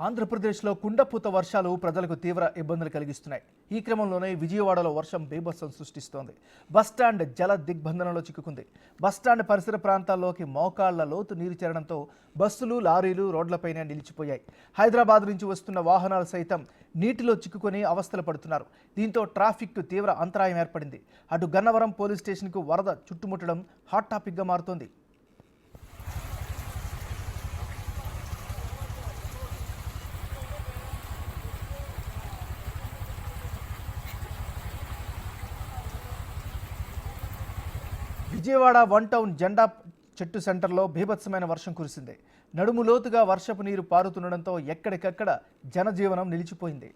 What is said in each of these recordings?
ఆంధ్రప్రదేశ్లో కుండపోత వర్షాలు ప్రజలకు తీవ్ర ఇబ్బందులు కలిగిస్తున్నాయి. ఈ క్రమంలోనే విజయవాడలో వర్షం బీభత్సం సృష్టిస్తోంది. బస్టాండ్ జల దిగ్బంధనంలో చిక్కుకుంది. బస్టాండ్ పరిసర ప్రాంతాల్లోకి మోకాళ్ల లోతు నీరు చేరడంతో బస్సులు, లారీలు రోడ్లపైనే నిలిచిపోయాయి. హైదరాబాద్ నుంచి వస్తున్న వాహనాలు సైతం నీటిలో చిక్కుకొని అవస్థలు పడుతున్నారు. దీంతో ట్రాఫిక్ తీవ్ర అంతరాయం ఏర్పడింది. అటు గన్నవరం పోలీస్ స్టేషన్కు వరద చుట్టుముట్టడం హాట్ టాపిక్గా మారుతోంది. విజయవాడ వన్ టౌన్ జెండా చెట్టు సెంటర్లో బీభత్సమైన వర్షం కురిసింది. నడుము లోతుగా వర్షపు నీరు పారుతుండడంతో ఎక్కడికక్కడ జనజీవనం నిలిచిపోయింది.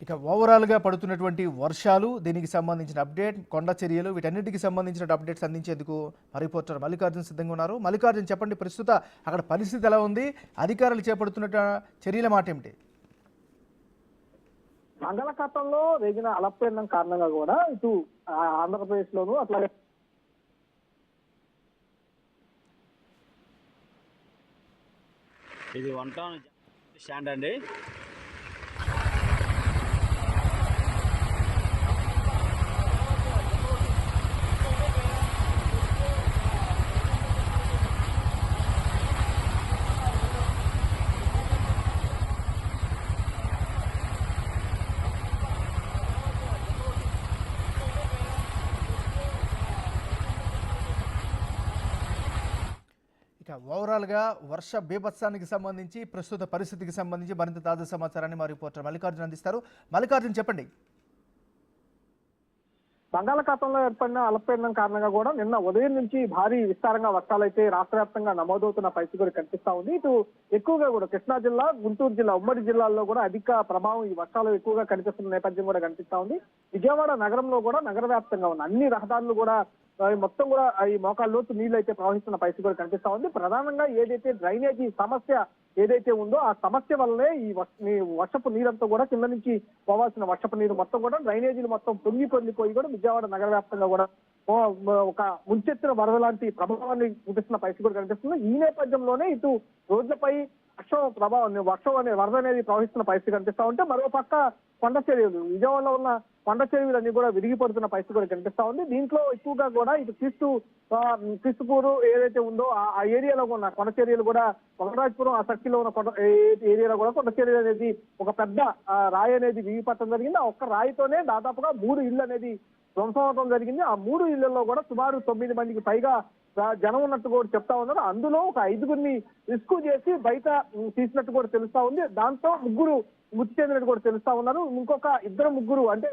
ఇక ఓవరాల్గా పడుతున్నటువంటి వర్షాలు, దీనికి సంబంధించిన అప్డేట్, కొండ చర్యలు, వీటన్నిటికి సంబంధించిన అప్డేట్స్ అందించేందుకు మా రిపోర్టర్ మల్లికార్జున్ సిద్ధంగా ఉన్నారు. మల్లికార్జున్, చెప్పండి, ప్రస్తుత అక్కడ పరిస్థితి ఎలా ఉంది? అధికారులు చేపడుతున్న చర్యల మాట ఏమిటి? బంగాళాఖాతంలో రేగిన అల్పపీడనం కారణంగా కూడా ఇటు ఆంధ్రప్రదేశ్ లోను అట్లాగే ఇది వన్ టౌన్ స్టాండ్ అండి. ఇక ఓవరాల్గా వర్ష బీభత్సానికి సంబంధించి, ప్రస్తుత పరిస్థితికి సంబంధించి మరింత తాజా సమాచారాన్ని మా రిపోర్టర్ మల్లికార్జున్ అందిస్తారు. మల్లికార్జున్, చెప్పండి. బంగాళాఖాతంలో ఏర్పడిన అల్పపీడనం కారణంగా కూడా నిన్న ఉదయం నుంచి భారీ విస్తారంగా వర్షాలైతే రాష్ట్ర వ్యాప్తంగా నమోదవుతున్న పరిస్థితి కూడా కనిపిస్తా ఉంది. ఇటు ఎక్కువగా కూడా కృష్ణా జిల్లా, గుంటూరు జిల్లా, ఉమ్మడి జిల్లాల్లో కూడా అధిక ప్రభావం ఈ వర్షాలు ఎక్కువగా కనిపిస్తున్న నేపథ్యం కూడా కనిపిస్తా ఉంది. విజయవాడ నగరంలో కూడా నగర వ్యాప్తంగా ఉన్న అన్ని రహదారులు కూడా మొత్తం కూడా ఈ మోకాళ్ళలోతు నీళ్లు అయితే ప్రవహిస్తున్న పరిస్థితి కూడా కనిపిస్తా ఉంది. ప్రధానంగా ఏదైతే డ్రైనేజీ సమస్య ఏదైతే ఉందో ఆ సమస్య వల్లనే ఈ వర్షపు నీరంతా కూడా కింద నుంచి పోవాల్సిన వర్షపు నీరు మొత్తం కూడా డ్రైనేజీలు మొత్తం పొంగిపోయి కూడా విజయవాడ నగర వ్యాప్తంగా కూడా ఒక ముంచెత్తిన వరద లాంటి ప్రభావాన్ని చూపిస్తున్న పరిస్థితి కూడా కనిపిస్తుంది. ఈ నేపథ్యంలోనే ఇటు రోడ్లపై వర్షం అనే వరద అనేది ప్రవహిస్తున్న పరిస్థితి కనిపిస్తా ఉంటే, మరో పక్క కొండ చర్యలు, విజయవాడలో ఉన్న కొండ చర్యలన్నీ కూడా విరిగి పడుతున్న పరిస్థితి కూడా కనిపిస్తా ఉంది. దీంట్లో ఎక్కువగా కూడా ఇటు క్రిస్తుపూరు ఏదైతే ఉందో ఆ ఏరియాలో ఉన్న కొండ చర్యలు కూడా, కొండరాజపురం ఆ సర్కిల్లో ఉన్న కొండ ఏరియాలో కూడా కొండ చర్యలు అనేది ఒక పెద్ద రాయి అనేది విరిగి పట్టడం జరిగింది. ఆ ఒక్క రాయితోనే దాదాపుగా 3 ఇళ్లు అనేది ధ్వంసం అవడం జరిగింది. ఆ 3 ఇళ్లలో కూడా సుమారు 9 మందికి పైగా జనం ఉన్నట్టు కూడా చెప్తా ఉన్నారు. అందులో ఒక 5గురిని రెస్క్యూ చేసి బయట తీసినట్టు కూడా తెలుస్తా ఉంది. దాంతో 3 మృతి చెందినట్టు కూడా తెలుస్తా ఉన్నారు. ఇంకొక 2-3 అంటే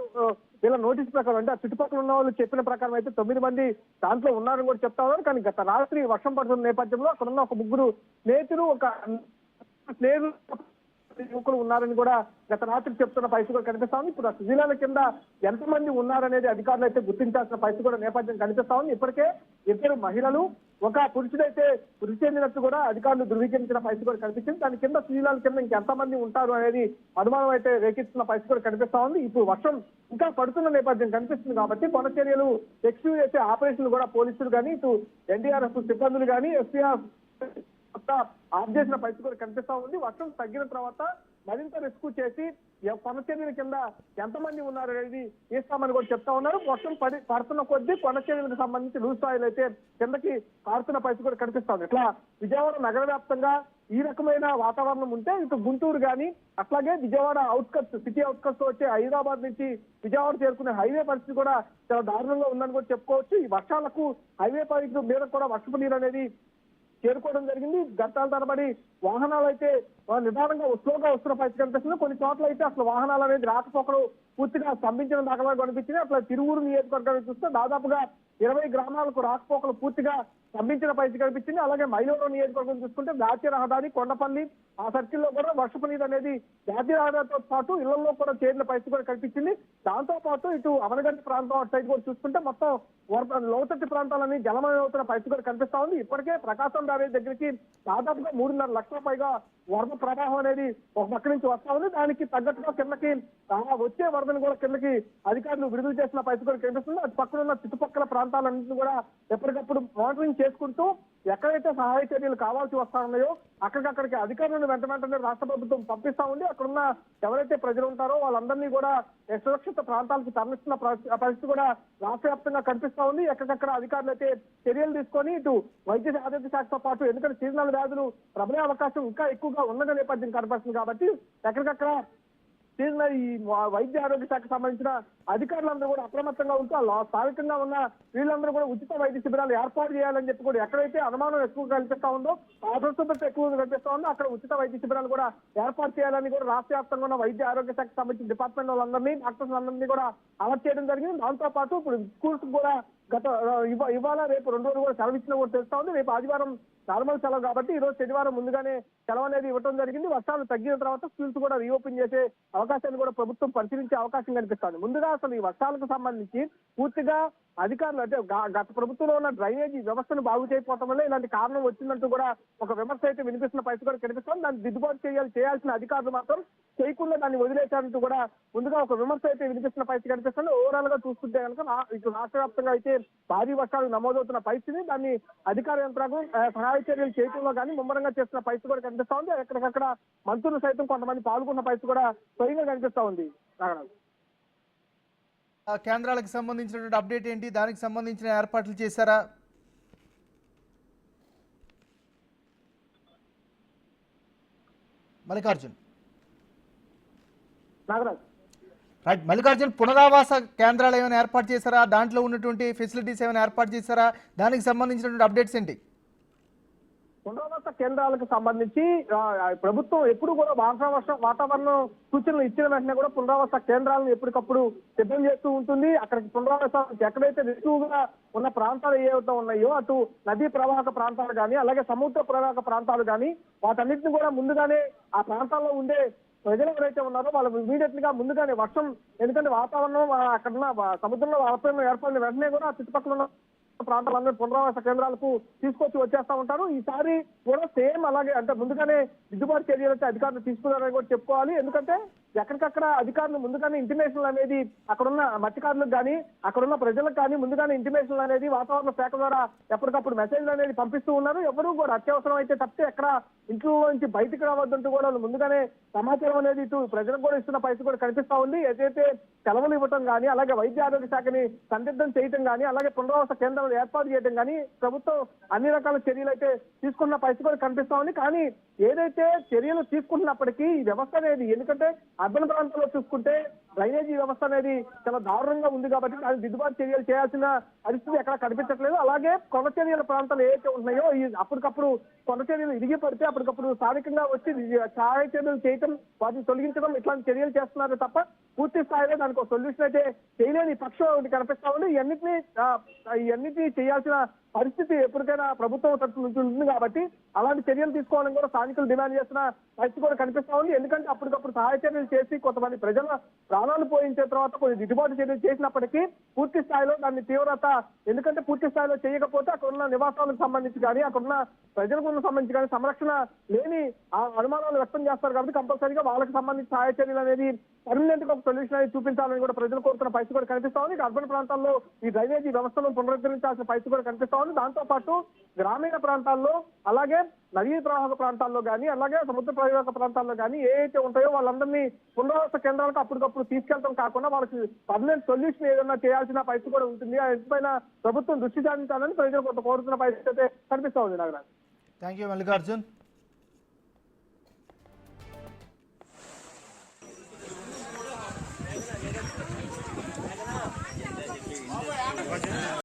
వీళ్ళ నోటీస్ ప్రకారం, అంటే ఆ చుట్టుపక్కల ఉన్న వాళ్ళు చెప్పిన ప్రకారం అయితే 9 మంది దాంట్లో ఉన్నారని కూడా చెప్తా ఉన్నారు. కానీ గత రాత్రి వర్షం పడుతున్న నేపథ్యంలో అక్కడ ఉన్న ఒక 3 స్నేహితులు, ఒక యువకులు ఉన్నారని కూడా గత రాత్రి చెప్తున్న పరిస్థితి కూడా కనిపిస్తా ఉంది. ఇప్పుడు ఆ శిథిలాల కింద ఎంతమంది ఉన్నారనేది అధికారులు అయితే గుర్తించాల్సిన పరిస్థితి కూడా నేపథ్యం కనిపిస్తా ఉంది. ఇప్పటికే 2 మహిళలు, ఒక పురుషుడైతే మృతి చెందినట్టు కూడా అధికారులు ధృవీకరించిన పరిస్థితి కూడా కనిపించింది. దాని కింద శిథిలాల కింద ఇంకెంతమంది ఉంటారు అనేది అనుమానం అయితే రేకెత్తున్న పరిస్థితి కూడా కనిపిస్తా ఉంది. ఇప్పుడు వర్షం ఇంకా పడుతున్న నేపథ్యం కనిపిస్తుంది కాబట్టి కొండ చర్యలు రెస్క్యూ చేసే ఆపరేషన్లు కూడా పోలీసులు కానీ, ఇటు ఎన్డీఆర్ఎఫ్ సిబ్బందులు కానీ, ఎస్పీఆర్ ఆఫ్ చేసిన పరిస్థితి కూడా కనిపిస్తా ఉంది. వర్షం తగ్గిన తర్వాత మరింత రెస్క్యూ చేసి కొండ చర్యల కింద ఎంతమంది ఉన్నారు అనేది తీస్తామని కూడా చెప్తా ఉన్నారు. వర్షం పడుతున్న కొద్దీ కొండ చర్యలకు సంబంధించి లూజ్ సాయిల్ అయితే కిందకి పారుతున్న పరిస్థితి కూడా కనిపిస్తా ఉంది. ఇట్లా విజయవాడ నగర వ్యాప్తంగా ఈ రకమైన వాతావరణం ఉంటే ఇటు గుంటూరు కానీ, అట్లాగే విజయవాడ సిటీ అవుట్స్కట్స్ వచ్చే హైదరాబాద్ నుంచి విజయవాడ చేరుకునే హైవే పరిస్థితి కూడా చాలా దారుణంగా ఉందని కూడా చెప్పుకోవచ్చు. ఈ వర్షాలకు హైవే పరిస్థితి మీద కూడా వర్షపు నీరు అనేది చేరుకోవడం జరిగింది. గంటల తరబడి వాహనాలు అయితే నిదానంగా స్లోగా వస్తున్న పరిస్థితి కనిపిస్తుంది. కొన్ని చోట్ల అయితే అసలు వాహనాలు అనేది రాకపోకలు పూర్తిగా స్తంభించిన దాఖలా కనిపించింది. అట్లా తిరువూరు నియోజకవర్గాన్ని చూస్తే దాదాపుగా 20 గ్రామాలకు రాకపోకలు పూర్తిగా స్తంభించిన పరిస్థితి కనిపించింది. అలాగే మైలవరం నియోజకవర్గం చూసుకుంటే జాతీయ రహదారి, కొండపల్లి ఆ సర్కిల్లో కూడా వర్షపు నీరు అనేది జాతీయ రహదారితో పాటు ఇళ్లలో కూడా చేరిన పరిస్థితి కూడా కనిపించింది. దాంతో పాటు ఇటు అవనగంటి ప్రాంతం అటు సైడ్ కూడా చూసుకుంటే మొత్తం లోతట్టు ప్రాంతాలన్నీ జలమయం అవుతున్న పరిస్థితి కూడా కనిపిస్తా ఉంది. ఇప్పటికే ప్రకాశం బ్యారేజ్ దగ్గరికి దాదాపుగా 3.5 లక్షల పైగా వరద ప్రవాహం అనేది ఒక పక్క నుంచి వస్తా ఉంది. దానికి తగ్గట్టుగా కిందకి వచ్చే వరదను కూడా కిందకి అధికారులు విడుదల చేసిన పరిస్థితి కూడా కనిపిస్తుంది. అటు పక్కన ఉన్న చుట్టుపక్కల ప్రాంతాలన్నింటినీ కూడా ఎప్పటికప్పుడు మానిటరింగ్ చేసుకుంటూ ఎక్కడైతే సహాయ చర్యలు కావాల్సి వస్తా ఉన్నాయో అక్కడికక్కడికి అధికారులను వెంటనే రాష్ట్ర ప్రభుత్వం పంపిస్తా ఉంది. అక్కడున్న ఎవరైతే ప్రజలు ఉంటారో వాళ్ళందరినీ కూడా సురక్షిత ప్రాంతాలకు తరలిస్తున్న పరిస్థితి కూడా రాష్ట్ర వ్యాప్తంగా కనిపిస్తా ఉంది. ఎక్కడికక్కడ అధికారులు అయితే చర్యలు తీసుకొని ఇటు వైద్య ఆరోగ్య శాఖతో పాటు, ఎందుకంటే సీజనల్ వ్యాధులు ప్రబలే అవకాశం ఇంకా ఎక్కువగా ఉన్న నేపథ్యం కనపడుతుంది కాబట్టి ఎక్కడికక్కడ ఈ వైద్య ఆరోగ్య శాఖకు సంబంధించిన అధికారులందరూ కూడా అప్రమత్తంగా ఉంటూ స్థానికంగా ఉన్న వీళ్ళందరూ కూడా ఉచిత వైద్య శిబిరాలు ఏర్పాటు చేయాలని చెప్పి కూడా ఎక్కడైతే అనుమానం ఎక్కువ కనిపిస్తా ఉందో, అస్వస్థత ఎక్కువ కనిపిస్తా ఉందో అక్కడ ఉచిత వైద్య శిబిరాలు కూడా ఏర్పాటు చేయాలని కూడా రాష్ట్ర వ్యాప్తంగా ఉన్న వైద్య ఆరోగ్య శాఖకు సంబంధించిన డిపార్ట్మెంట్ వాళ్ళందరినీ, డాక్టర్స్ అందరినీ కూడా అలర్ట్ చేయడం జరిగింది. దాంతో పాటు ఇప్పుడు స్కూల్స్ కూడా ఇవాళ రేపు 2 రోజులు కూడా సెలవు ఇచ్చిన కూడా తెలుస్తా ఉంది. రేపు ఆదివారం నార్మల్ సెలవు కాబట్టి ఈ రోజు శనివారం ముందుగానే సెలవు అనేది ఇవ్వడం జరిగింది. వర్షాలు తగ్గిన తర్వాత స్కూల్స్ కూడా రీఓపెన్ చేసే అవకాశాన్ని కూడా ప్రభుత్వం పరిశీలించే అవకాశం కనిపిస్తుంది. ముందుగా అసలు ఈ వర్షాలకు సంబంధించి పూర్తిగా అధికారులు అంటే గత ప్రభుత్వంలో ఉన్న డ్రైనేజీ వ్యవస్థను బాగు చేయకపోవడం వల్ల ఇలాంటి కారణం వచ్చిందంటూ కూడా ఒక విమర్శ అయితే వినిపిస్తున్న పరిస్థితి కూడా కనిపిస్తుంది. దాన్ని దిద్దుబాటు చేయాల్సిన అధికారులు మాత్రం చేయకుండా దాన్ని వదిలేశారంటూ కూడా ముందుగా ఒక విమర్శ అయితే వినిపిస్తున్న పరిస్థితి కనిపిస్తుంది. ఓవరాల్ గా చూసుకుంటే కనుక ఇటు రాష్ట్ర వ్యాప్తంగా అయితే భారీ వర్షాలు నమోదవుతున్న పరిస్థితి, దాన్ని అధికార యంత్రాంగం సహాయ చర్యలు చేయడంలో కానీ ముమ్మరంగా చేస్తున్న పరిస్థితి కూడా కనిపిస్తా ఉంది. ఎక్కడికక్కడ మంత్రులు సైతం కొంతమంది పాల్గొన్న పరిస్థితి కూడా స్వయంగా కనిపిస్తా ఉంది. కేంద్రాలకు సంబంధించినటువంటి అప్డేట్ ఏంటి? దానికి సంబంధించిన ఏర్పాట్లు చేశారా? మల్లికార్జున్ నాగరాజ్ రైట్. మల్లికార్జున్, పునరావాస కేంద్రాలు ఏమైనా ఏర్పాటు చేశారా? దాంట్లో ఉన్నటువంటి ఫెసిలిటీస్ ఏమైనా ఏర్పాటు చేశారా? దానికి సంబంధించినటువంటి అప్డేట్స్ ఏంటి? పునరావాస కేంద్రాలకు సంబంధించి ప్రభుత్వం ఎప్పుడు కూడా వాతావరణం సూచనలు ఇచ్చిన వెంటనే కూడా పునరావాస కేంద్రాలను ఎప్పటికప్పుడు సిద్ధం చేస్తూ ఉంటుంది. అక్కడికి పునరావాసానికి ఎక్కడైతే ఎక్కువగా ఉన్న ప్రాంతాలు ఏవైతే ఉన్నాయో అటు నదీ ప్రవాహక ప్రాంతాలు కానీ అలాగే సముద్ర ప్రవాహక ప్రాంతాలు కానీ వాటన్నిటిని కూడా ముందుగానే ఆ ప్రాంతాల్లో ఉండే ప్రజలు ఎవరైతే ఉన్నారో వాళ్ళు ఇమీడియట్ గా ముందుగానే వర్షం, ఎందుకంటే వాతావరణం అక్కడున్న సముద్రంలో వాతావరణం ఏర్పడిన వెంటనే కూడా ఆ చుట్టుపక్కల ఉన్న ప్రాంతాలందరూ పునరావాస కేంద్రాలకు తీసుకొచ్చి వచ్చేస్తా ఉంటారు. ఈసారి కూడా సేమ్ అలాగే అంటే ముందుగానే దిద్దుబాటు చర్యలు అయితే అధికారులు తీసుకున్నారని కూడా చెప్పుకోవాలి. ఎందుకంటే ఎక్కడికక్కడ అధికారులు ముందుగానే ఇంటిమేషన్లు అనేది అక్కడున్న మత్స్యకారులకు కానీ అక్కడున్న ప్రజలకు కానీ ముందుగానే ఇంటిమేషన్లు అనేది వాతావరణ శాఖ ద్వారా ఎప్పటికప్పుడు మెసేజ్లు అనేది పంపిస్తూ ఉన్నారు. ఎవరు కూడా అత్యవసరం అయితే తప్పితే ఎక్కడ ఇంట్లో నుంచి బయటకు రావద్దంటూ కూడా ముందుగానే సమాచారం అనేది ఇటు ప్రజలకు కూడా ఇస్తున్న పరిస్థితి కూడా కనిపిస్తా ఉంది. ఏదైతే సెలవులు ఇవ్వటం కానీ అలాగే వైద్య ఆరోగ్య శాఖని సందిగ్ధం చేయటం కానీ అలాగే పునరావాస కేంద్రాలు ఏర్పాటు చేయడం కానీ ప్రభుత్వం అన్ని రకాల చర్యలు అయితే తీసుకున్న పరిస్థితి కూడా కనిపిస్తా ఉంది. కానీ ఏదైతే చర్యలు తీసుకుంటున్నప్పటికీ ఈ వ్యవస్థ అనేది, ఎందుకంటే అర్బన్ ప్రాంతాల్లో చూసుకుంటే డ్రైనేజీ వ్యవస్థ అనేది చాలా దారుణంగా ఉంది కాబట్టి దాని దిద్దుబాటు చర్యలు చేయాల్సిన పరిస్థితి ఎక్కడ కనిపించట్లేదు. అలాగే కొండ చర్యల ప్రాంతాలు ఏవైతే ఉన్నాయో అప్పటికప్పుడు కొండ చర్యలు ఇరిగి పడితే అప్పటికప్పుడు స్థానికంగా వచ్చి సహాయ చర్యలు చేయటం, వాటిని తొలగించడం ఇట్లాంటి చర్యలు చేస్తున్నారు తప్ప పూర్తి స్థాయిలో దానికి ఒక సొల్యూషన్ అయితే చేయలేని పక్షం కనిపిస్తా ఉంది. ఇవన్నిటినీ చేయాల్సిన పరిస్థితి ఎప్పటికైనా ప్రభుత్వం తరఫు నుంచి ఉంటుంది కాబట్టి అలాంటి చర్యలు తీసుకోవాలని కూడా స్థానికులు డిమాండ్ చేస్తున్న పరిస్థితి కూడా కనిపిస్తా ఉంది. ఎందుకంటే అప్పటికప్పుడు సహాయ చర్యలు చేసి కొంతమంది ప్రజల ప్రాణాలు పోయించిన తర్వాత కొన్ని దిద్దుబాటు చర్యలు చేసినప్పటికీ పూర్తి స్థాయిలో దాన్ని తీవ్రత, ఎందుకంటే పూర్తి స్థాయిలో చేయకపోతే అక్కడున్న నివాసాలకు సంబంధించి కానీ అక్కడున్న ప్రజలకు సంబంధించి కానీ సంరక్షణ లేని అనుమానాలు వ్యక్తం చేస్తారు కాబట్టి కంపల్సరీగా వాళ్ళకి సంబంధించి సహాయ చర్యలు అనేది పర్మనెంట్ గా ఒక సొల్యూషన్ అనేది చూపించాలని కూడా ప్రజలు కోరుతున్న పరిస్థితి కూడా కనిపిస్తా ఉంది. అర్బన్ ప్రాంతాల్లో ఈ డ్రైనేజీ వ్యవస్థను పునరుద్ధరించాల్సిన పరిస్థితి కూడా కనిపిస్తా ఉంది. దాంతో పాటు గ్రామీణ ప్రాంతాల్లో అలాగే నదీ ప్రవాహక ప్రాంతాల్లో కానీ అలాగే సముద్ర ప్రవాహక ప్రాంతాల్లో కానీ ఏవైతే ఉంటాయో వాళ్ళందరినీ పునరావాస కేంద్రాలకు అప్పటికప్పుడు తీసుకెళ్తాం కాకుండా వాళ్ళకి పర్మనెంట్ సొల్యూషన్ ఏదైనా చేయాల్సిన పరిస్థితి కూడా ఉంటుంది. పైన ప్రభుత్వం దృష్టి సారించాలని ప్రజలు కొంత కోరుతున్న పరిస్థితి అయితే కనిపిస్తా ఉంది. Nagaraj, thank you Mallikarjun.